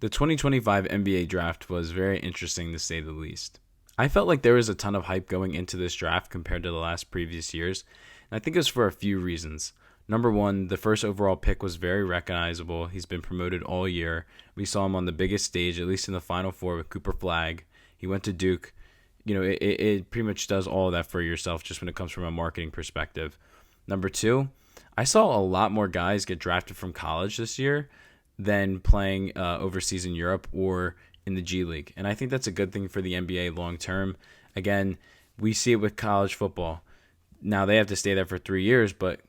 The 2025 NBA draft was very interesting to say the least. I felt like there was a ton of hype going into this draft compared to the last previous years, and I think it was for a few reasons. Number one, the first overall pick was very recognizable. He's been promoted all year. We saw him on the biggest stage, at least in the Final Four with Cooper Flagg. He went to Duke. It pretty much does all of that for yourself just when it comes from a marketing perspective. Number two, I saw a lot more guys get drafted from college this year than playing overseas in Europe or in the G League. And I think that's a good thing for the NBA long term. Again, we see it with college football. Now they have to stay there for 3 years, but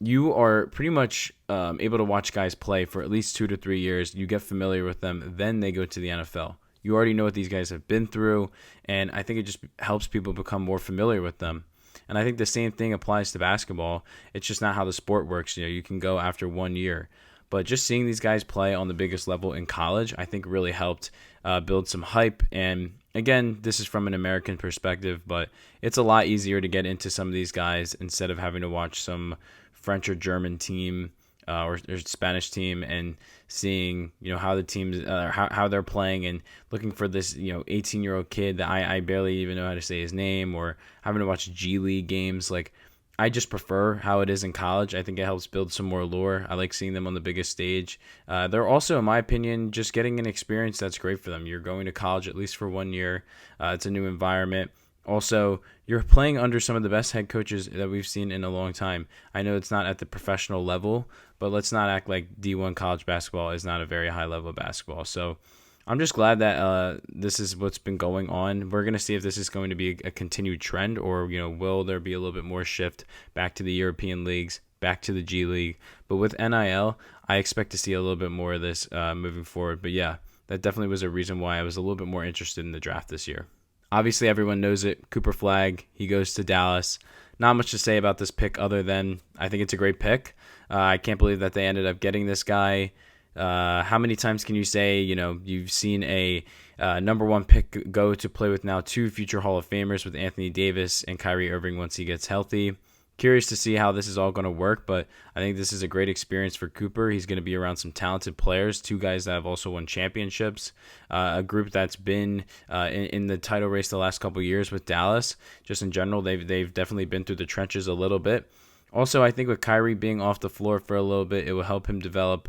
you are pretty much able to watch guys play for at least 2 to 3 years. You get familiar with them, then they go to the NFL. You already know what these guys have been through, and I think it just helps people become more familiar with them. And I think the same thing applies to basketball. It's just not how the sport works. You can go after 1 year. But just seeing these guys play on the biggest level in college, I think really helped build some hype. And again, this is from an American perspective, but it's a lot easier to get into some of these guys instead of having to watch some French or German team or Spanish team and seeing how the teams how they're playing and looking for this 18-year-old kid that I barely even know how to say his name, or having to watch G League games. Like, I just prefer how it is in college. I think it helps build some more lore. I like seeing them on the biggest stage. They're also, in my opinion, just getting an experience that's great for them. You're going to college at least for 1 year. It's a new environment. Also, you're playing under some of the best head coaches that we've seen in a long time. I know it's not at the professional level, but let's not act like D1 college basketball is not a very high level of basketball. So I'm just glad that this is what's been going on. We're going to see if this is going to be a continued trend, or will there be a little bit more shift back to the European leagues, back to the G League. But with NIL, I expect to see a little bit more of this moving forward. But yeah, that definitely was a reason why I was a little bit more interested in the draft this year. Obviously, everyone knows it. Cooper Flagg, he goes to Dallas. Not much to say about this pick other than I think it's a great pick. I can't believe that they ended up getting this guy. How many times can you say, you've seen a number one pick go to play with now 2 future Hall of Famers with Anthony Davis and Kyrie Irving once he gets healthy? Curious to see how this is all going to work, but I think this is a great experience for Cooper. He's going to be around some talented players, 2 guys that have also won championships, a group that's been in the title race the last couple of years with Dallas. Just in general, they've definitely been through the trenches a little bit. Also, I think with Kyrie being off the floor for a little bit, it will help him develop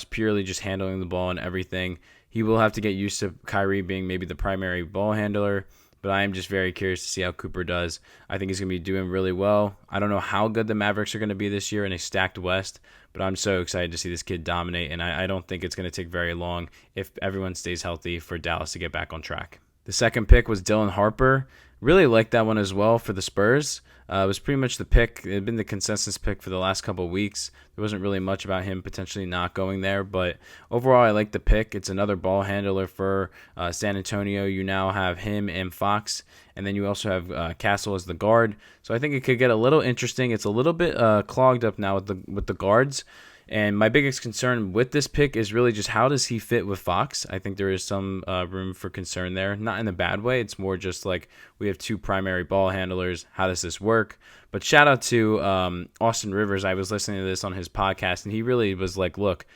purely just handling the ball and everything. He will have to get used to Kyrie being maybe the primary ball handler, but I am just very curious to see how Cooper does. I think he's going to be doing really well. I don't know how good the Mavericks are going to be this year in a stacked West, but I'm so excited to see this kid dominate, and I don't think it's going to take very long if everyone stays healthy for Dallas to get back on track. The second pick was Dylan Harper. Really liked that one as well for the Spurs. It was pretty much the pick. It had been the consensus pick for the last couple of weeks. There wasn't really much about him potentially not going there, but overall I like the pick. It's another ball handler for San Antonio. You now have him and Fox, and then you also have Castle as the guard. So I think it could get a little interesting. It's a little bit clogged up now with the guards. And my biggest concern with this pick is really just how does he fit with Fox? I think there is some room for concern there. Not in a bad way. It's more just like we have 2 primary ball handlers. How does this work? But shout out to Austin Rivers. I was listening to this on his podcast, and he really was like, look,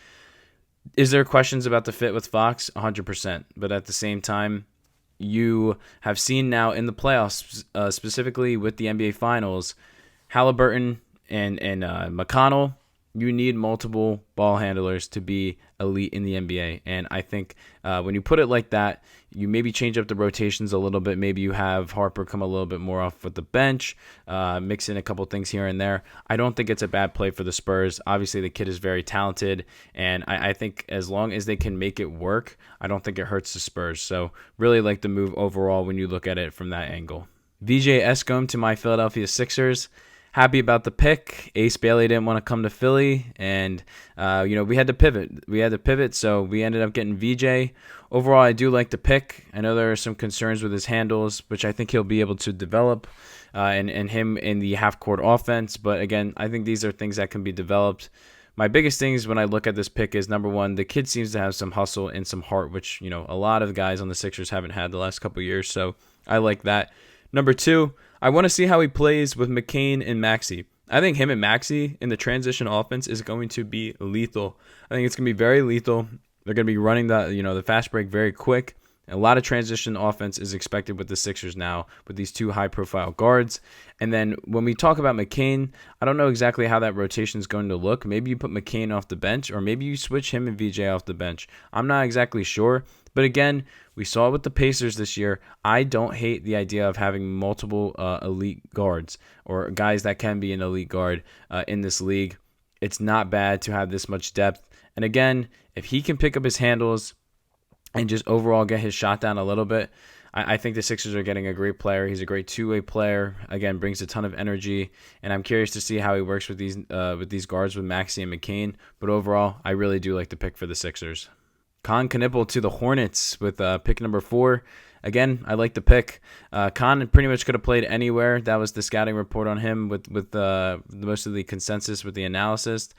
is there questions about the fit with Fox? 100%. But at the same time, you have seen now in the playoffs, specifically with the NBA Finals, Halliburton and McConnell, you need multiple ball handlers to be elite in the NBA. And I think when you put it like that, you maybe change up the rotations a little bit. Maybe you have Harper come a little bit more off with the bench, mix in a couple things here and there. I don't think it's a bad play for the Spurs. Obviously, the kid is very talented, and I think as long as they can make it work, I don't think it hurts the Spurs. So really like the move overall when you look at it from that angle. VJ Escombe to my Philadelphia Sixers. Happy about the pick. Ace Bailey didn't want to come to Philly, and we had to pivot. So we ended up getting VJ. Overall, I do like the pick. I know there are some concerns with his handles, which I think he'll be able to develop, and him in the half-court offense. But again, I think these are things that can be developed. My biggest things when I look at this pick is, number one, the kid seems to have some hustle and some heart, which a lot of guys on the Sixers haven't had the last couple of years. So I like that. Number two, I want to see how he plays with McCain and Maxey. I think him and Maxey in the transition offense is going to be lethal. I think it's going to be very lethal. They're going to be running the fast break very quick. A lot of transition offense is expected with the Sixers now with these two high-profile guards. And then when we talk about McCain, I don't know exactly how that rotation is going to look. Maybe you put McCain off the bench, or maybe you switch him and VJ off the bench. I'm not exactly sure. But again, we saw it with the Pacers this year. I don't hate the idea of having multiple elite guards or guys that can be an elite guard in this league. It's not bad to have this much depth. And again, if he can pick up his handles and just overall get his shot down a little bit, I think the Sixers are getting a great player. He's a great two-way player. Again, brings a ton of energy, and I'm curious to see how he works with these guards with Maxey and McCain. But overall, I really do like the pick for the Sixers. Con Knipple to the Hornets with pick number 4. Again, I like the pick. Con pretty much could have played anywhere. That was the scouting report on him with most of the consensus with the analysis.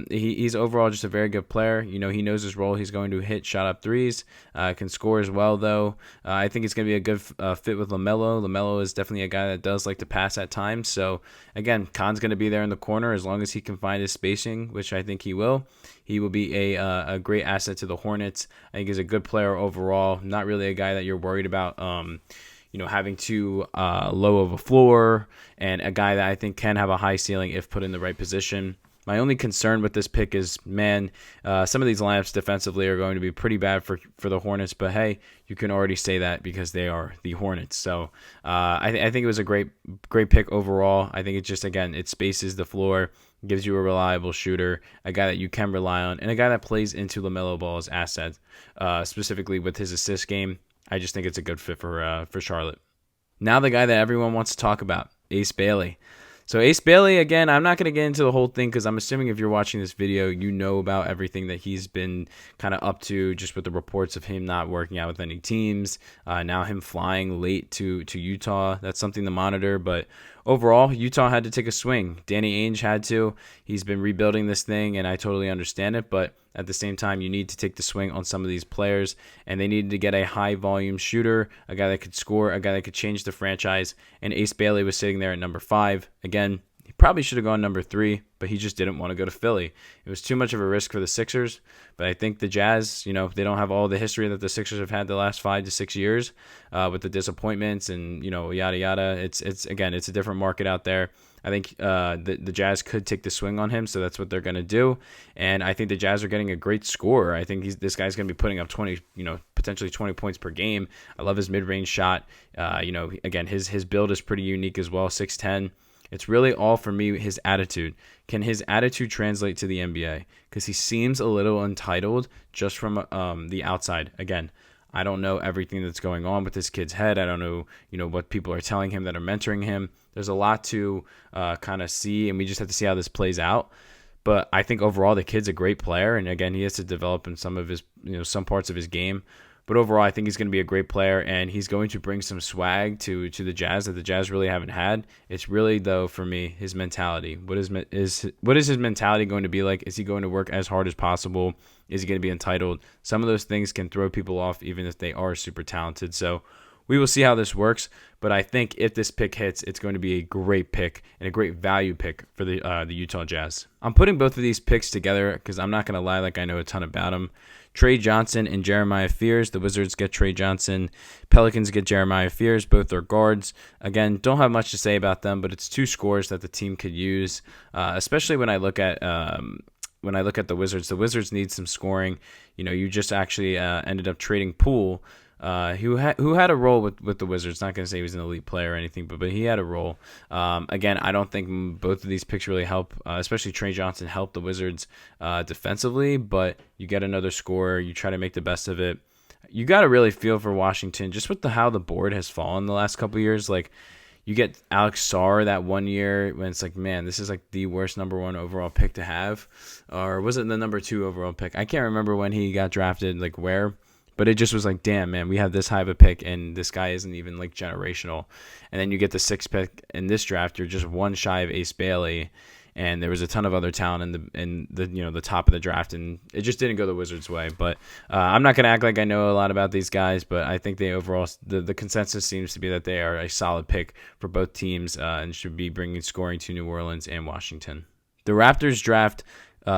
He's overall just a very good player. He knows his role. He's going to hit shot-up threes. Can score as well, though. I think it's going to be a good fit with LaMelo. LaMelo is definitely a guy that does like to pass at times. So, again, Con's going to be there in the corner as long as he can find his spacing, which I think he will. He will be a great asset to the Hornets. I think he's a good player overall. Not really a guy that you're worried about, having too low of a floor, and a guy that I think can have a high ceiling if put in the right position. My only concern with this pick is, some of these lineups defensively are going to be pretty bad for the Hornets, but hey, you can already say that because they are the Hornets. So I think it was a great pick overall. I think it just, again, it spaces the floor, gives you a reliable shooter, a guy that you can rely on, and a guy that plays into LaMelo Ball's assets, specifically with his assist game. I just think it's a good fit for Charlotte. Now the guy that everyone wants to talk about, Ace Bailey. So Ace Bailey, again, I'm not going to get into the whole thing because I'm assuming if you're watching this video, you know about everything that he's been kind of up to, just with the reports of him not working out with any teams, now him flying late to Utah. That's something to monitor, but overall, Utah had to take a swing. Danny Ainge had to. He's been rebuilding this thing, and I totally understand it, but at the same time, you need to take the swing on some of these players, and they needed to get a high-volume shooter, a guy that could score, a guy that could change the franchise, and Ace Bailey was sitting there at number 5. Again, he probably should have gone number 3, but he just didn't want to go to Philly. It was too much of a risk for the Sixers, but I think the Jazz, they don't have all the history that the Sixers have had the last 5 to 6 years with the disappointments and, yada, yada. It's a different market out there. I think the Jazz could take the swing on him, so that's what they're going to do. And I think the Jazz are getting a great scorer. I think this guy's going to be putting up 20, potentially 20 points per game. I love his mid-range shot. Again, his build is pretty unique as well, 6'10". It's really all for me his attitude. Can his attitude translate to the NBA? Because he seems a little entitled just from the outside. Again, I don't know everything that's going on with this kid's head. I don't know, what people are telling him that are mentoring him. There's a lot to kind of see, and we just have to see how this plays out. But I think overall the kid's a great player, and again, he has to develop in some of his, some parts of his game. But overall, I think he's going to be a great player, and he's going to bring some swag to the Jazz that the Jazz really haven't had. It's really, though, for me, his mentality. What is his mentality going to be like? Is he going to work as hard as possible? Is he going to be entitled? Some of those things can throw people off, even if they are super talented. So we will see how this works. But I think if this pick hits, it's going to be a great pick and a great value pick for the Utah Jazz. I'm putting both of these picks together because I'm not going to lie like I know a ton about them. Trey Johnson and Jeremiah Fears. The Wizards get Trey Johnson. Pelicans get Jeremiah Fears. Both are guards. Again, don't have much to say about them, but it's 2 scores that the team could use, especially when I look at the Wizards. The Wizards need some scoring. You just actually ended up trading Poole, who had a role with the Wizards. Not going to say he was an elite player or anything, but he had a role. Again, I don't think both of these picks really help, especially Trey Johnson helped the Wizards defensively, but you get another scorer. You try to make the best of it. You got to really feel for Washington, just with how the board has fallen the last couple of years. Like, you get Alex Sarr that one year when it's like, man, this is like the worst number 1 overall pick to have. Or was it the number 2 overall pick? I can't remember when he got drafted, like where. But it just was like, damn, man, we have this high of a pick, and this guy isn't even like generational. And then you get the 6th pick in this draft. You're just one shy of Ace Bailey, and there was a ton of other talent in the top of the draft, and it just didn't go the Wizards' way. But I'm not gonna act like I know a lot about these guys, but I think they overall the consensus seems to be that they are a solid pick for both teams and should be bringing scoring to New Orleans and Washington. The Raptors draft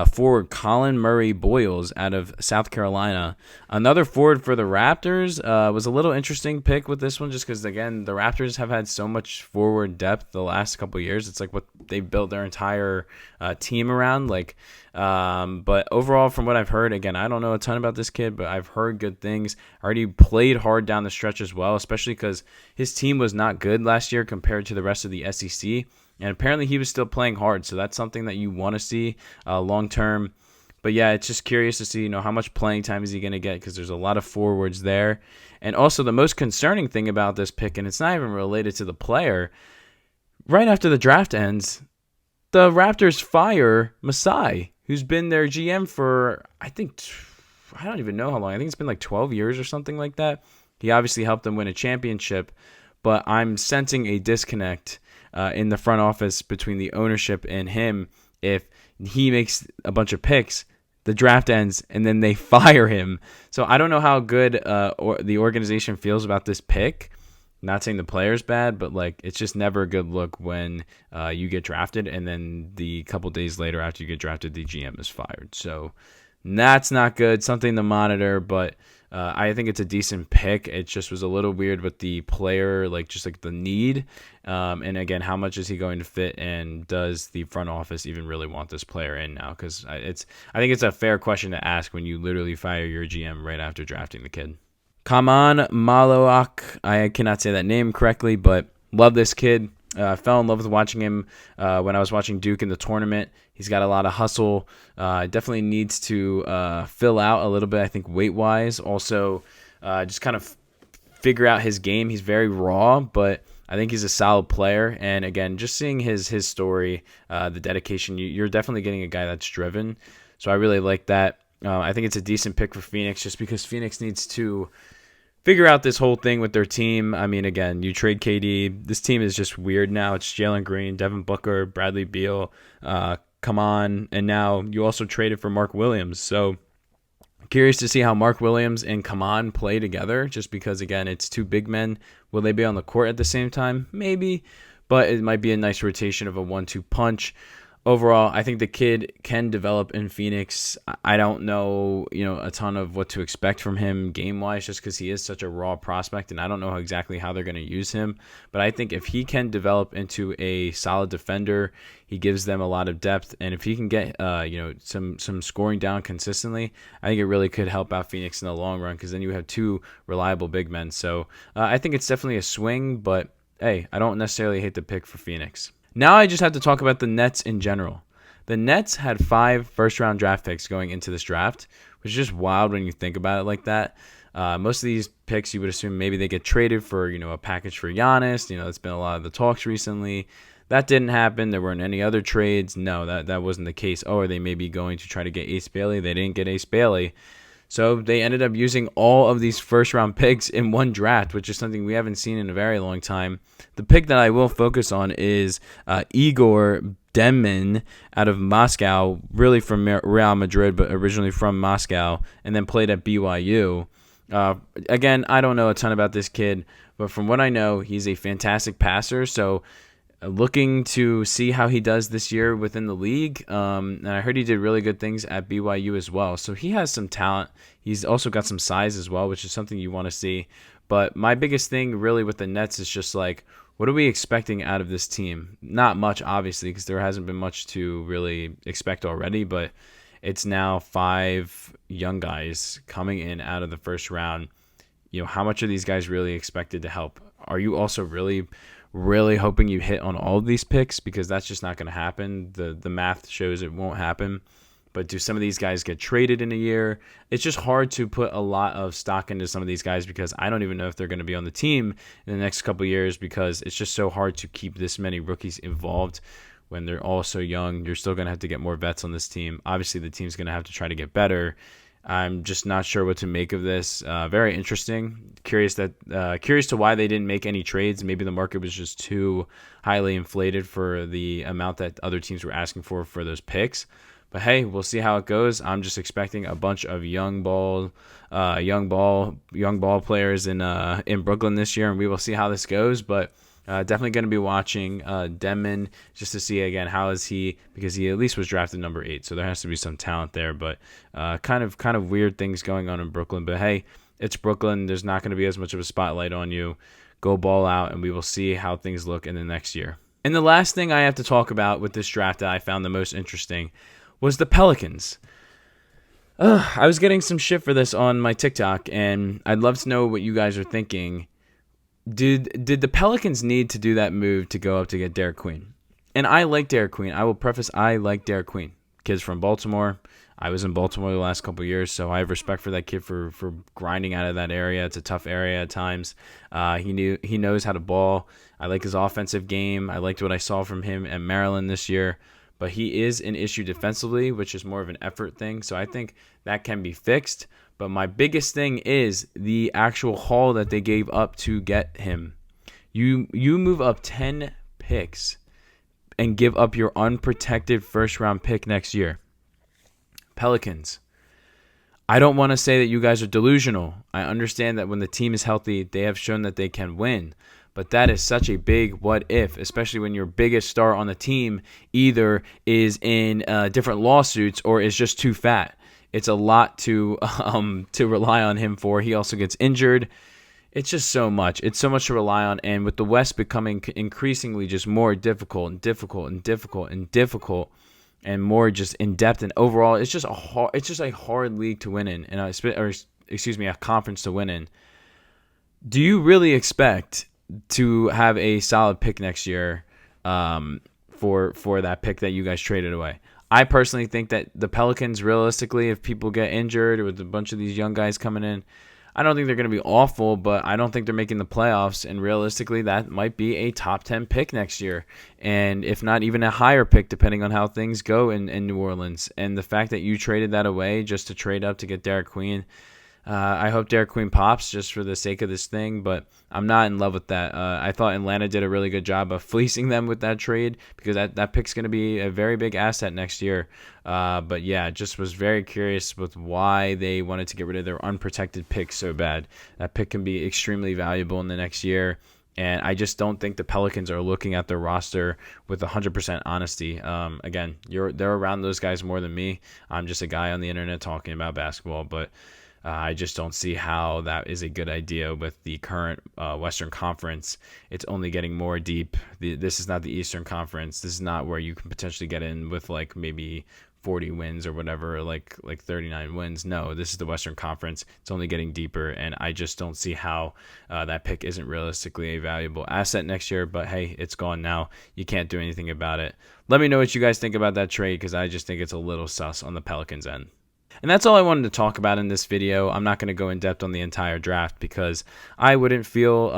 forward Colin Murray Boyles out of South Carolina. Another forward for the Raptors. Was a little interesting pick with this one just because, again, the Raptors have had so much forward depth the last couple of years. It's like what they've built their entire team around. But overall, from what I've heard, again, I don't know a ton about this kid, but I've heard good things. Already played hard down the stretch as well, especially because his team was not good last year compared to the rest of the SEC. And apparently he was still playing hard, so that's something that you want to see long term. But yeah, it's just curious to see, how much playing time is he going to get because there's a lot of forwards there. And also the most concerning thing about this pick, and it's not even related to the player, right after the draft ends, the Raptors fire Masai, who's been their GM for, I don't even know how long. I think it's been like 12 years or something like that. He obviously helped them win a championship, but I'm sensing a disconnect in the front office between the ownership and him. If he makes a bunch of picks, the draft ends, and then they fire him. So I don't know how good the organization feels about this pick. Not saying the player's bad, but it's just never a good look when you get drafted, and then the couple days later after you get drafted, the GM is fired. So that's not good. Something to monitor, but I think it's a decent pick. It just was a little weird with the player, the need. And again, how much is he going to fit, and does the front office even really want this player in now? Because I think it's a fair question to ask when you literally fire your GM right after drafting the kid. Kaman Maloak, I cannot say that name correctly, but love this kid. Fell in love with watching him when I was watching Duke in the tournament. He's got a lot of hustle. Definitely needs to fill out a little bit, I think, weight-wise. Also, just kind of figure out his game. He's very raw, but I think he's a solid player. And again, just seeing his story, the dedication, you're definitely getting a guy that's driven. So I really like that. I think it's a decent pick for Phoenix just because Phoenix needs to figure out this whole thing with their team. I mean, again, you trade KD. This team is just weird now. It's Jalen Green, Devin Booker, Bradley Beal, come on. And now you also traded for Mark Williams. So curious to see how Mark Williams and Kaman play together just because, again, it's two big men. Will they be on the court at the same time? Maybe. But it might be a nice rotation of a 1-2 punch. Overall, I think the kid can develop in Phoenix. I don't know, a ton of what to expect from him game-wise just because he is such a raw prospect, and I don't know exactly how they're going to use him. But I think if he can develop into a solid defender, he gives them a lot of depth, and if he can get, some scoring down consistently, I think it really could help out Phoenix in the long run because then you have two reliable big men. So I think it's definitely a swing, but hey, I don't necessarily hate the pick for Phoenix. Now I just have to talk about the Nets in general. The Nets had 5 first-round draft picks going into this draft, which is just wild when you think about it like that. Most of these picks, you would assume maybe they get traded for, a package for Giannis. That's been a lot of the talks recently. That didn't happen. There weren't any other trades. No, that wasn't the case. Oh, are they maybe going to try to get Ace Bailey? They didn't get Ace Bailey. So they ended up using all of these first-round picks in one draft, which is something we haven't seen in a very long time. The pick that I will focus on is Igor Demin out of Moscow, really from Real Madrid, but originally from Moscow, and then played at BYU. Again, I don't know a ton about this kid, but from what I know, he's a fantastic passer, so looking to see how he does this year within the league. And I heard he did really good things at BYU as well. So he has some talent. He's also got some size as well, which is something you want to see. But my biggest thing really with the Nets is just what are we expecting out of this team? Not much, obviously, because there hasn't been much to really expect already. But it's now 5 young guys coming in out of the first round. How much are these guys really expected to help? Are you also really hoping you hit on all of these picks? Because that's just not going to happen. The math shows it won't happen. But do some of these guys get traded in a year? It's just hard to put a lot of stock into some of these guys because I don't even know if they're going to be on the team in the next couple of years because it's just so hard to keep this many rookies involved when they're all so young. You're still going to have to get more vets on this team. Obviously, the team's going to have to try to get better. I'm just not sure what to make of this. Very interesting. Curious to why they didn't make any trades. Maybe the market was just too highly inflated for the amount that other teams were asking for those picks. But hey, we'll see how it goes. I'm just expecting a bunch of young ball players in Brooklyn this year, and we will see how this goes. But Definitely going to be watching Denman just to see again how is he, because he at least was drafted number 8, so there has to be some talent there. But kind of weird things going on in Brooklyn. But hey, it's Brooklyn. There's not going to be as much of a spotlight on you. Go ball out, and we will see how things look in the next year. And the last thing I have to talk about with this draft that I found the most interesting was the Pelicans. I was getting some shit for this on my TikTok, and I'd love to know what you guys are thinking. Did the Pelicans need to do that move to go up to get Derek Queen? And I like Derek Queen. I will preface, I like Derek Queen. Kid's from Baltimore. I was in Baltimore the last couple of years, so I have respect for that kid for grinding out of that area. It's a tough area at times. He knows how to ball. I like his offensive game. I liked what I saw from him at Maryland this year. But he is an issue defensively, which is more of an effort thing. So I think that can be fixed. But my biggest thing is the actual haul that they gave up to get him. You move up 10 picks and give up your unprotected first-round pick next year. Pelicans, I don't want to say that you guys are delusional. I understand that when the team is healthy, they have shown that they can win. But that is such a big what if, especially when your biggest star on the team either is in different lawsuits or is just too fat. It's a lot to rely on him for. He also gets injured. It's just so much. It's so much to rely on. And with the West becoming increasingly just more difficult and more just in depth and overall, it's just a hard league to win in, and a conference to win in. Do you really expect to have a solid pick next year for that pick that you guys traded away? I personally think that the Pelicans, realistically, if people get injured with a bunch of these young guys coming in, I don't think they're going to be awful, but I don't think they're making the playoffs, and realistically, that might be a top 10 pick next year, and if not even a higher pick, depending on how things go in New Orleans. And the fact that you traded that away just to trade up to get Derek Queen, I hope Derek Queen pops just for the sake of this thing, but I'm not in love with that. I thought Atlanta did a really good job of fleecing them with that trade, because that pick's going to be a very big asset next year. But yeah, just was very curious with why they wanted to get rid of their unprotected pick so bad. That pick can be extremely valuable in the next year. And I just don't think the Pelicans are looking at their roster with 100% honesty. Again, they're around those guys more than me. I'm just a guy on the internet talking about basketball, but I just don't see how that is a good idea with the current Western Conference. It's only getting more deep. This is not the Eastern Conference. This is not where you can potentially get in with like maybe 40 wins or whatever, like 39 wins. No, this is the Western Conference. It's only getting deeper, and I just don't see how that pick isn't realistically a valuable asset next year. But hey, it's gone now. You can't do anything about it. Let me know what you guys think about that trade, because I just think it's a little sus on the Pelicans' end. And that's all I wanted to talk about in this video. I'm not going to go in depth on the entire draft because I wouldn't feel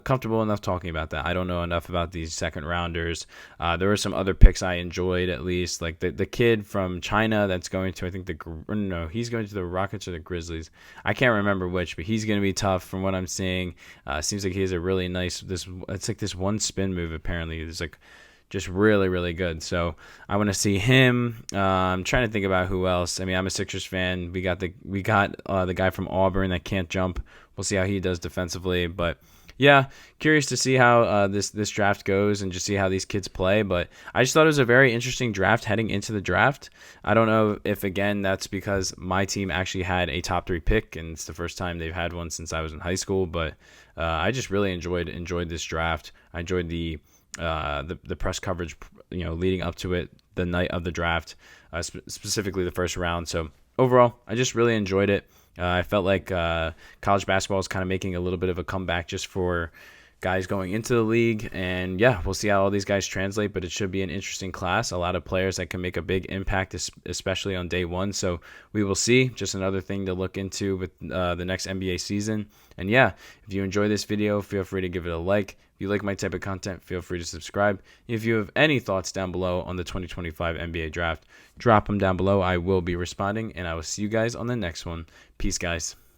comfortable enough talking about that. I don't know enough about these second rounders. There were some other picks I enjoyed, at least, like the kid from China that's going to, I think he's going to the Rockets or the Grizzlies. I can't remember which, but he's going to be tough from what I'm seeing. Seems like he has a really nice, it's like this one spin move apparently. It's like just really, really good. So I want to see him. I'm trying to think about who else. I mean, I'm a Sixers fan. We got the guy from Auburn that can't jump. We'll see how he does defensively. But yeah, curious to see how this draft goes and just see how these kids play. But I just thought it was a very interesting draft heading into the draft. I don't know if, again, that's because my team actually had a top 3 pick, and it's the first time they've had one since I was in high school. But I just really enjoyed this draft. I enjoyed the press coverage, leading up to it, the night of the draft, specifically the first round. So overall, I just really enjoyed it. I felt like college basketball is kind of making a little bit of a comeback just for guys going into the league. And yeah, we'll see how all these guys translate, but it should be an interesting class. A lot of players that can make a big impact, especially on day one. So we will see. Just another thing to look into with the next NBA season. And yeah, if you enjoy this video, feel free to give it a like. If you like my type of content, feel free to subscribe. If you have any thoughts down below on the 2025 NBA draft, drop them down below. I will be responding, and I will see you guys on the next one. Peace, guys.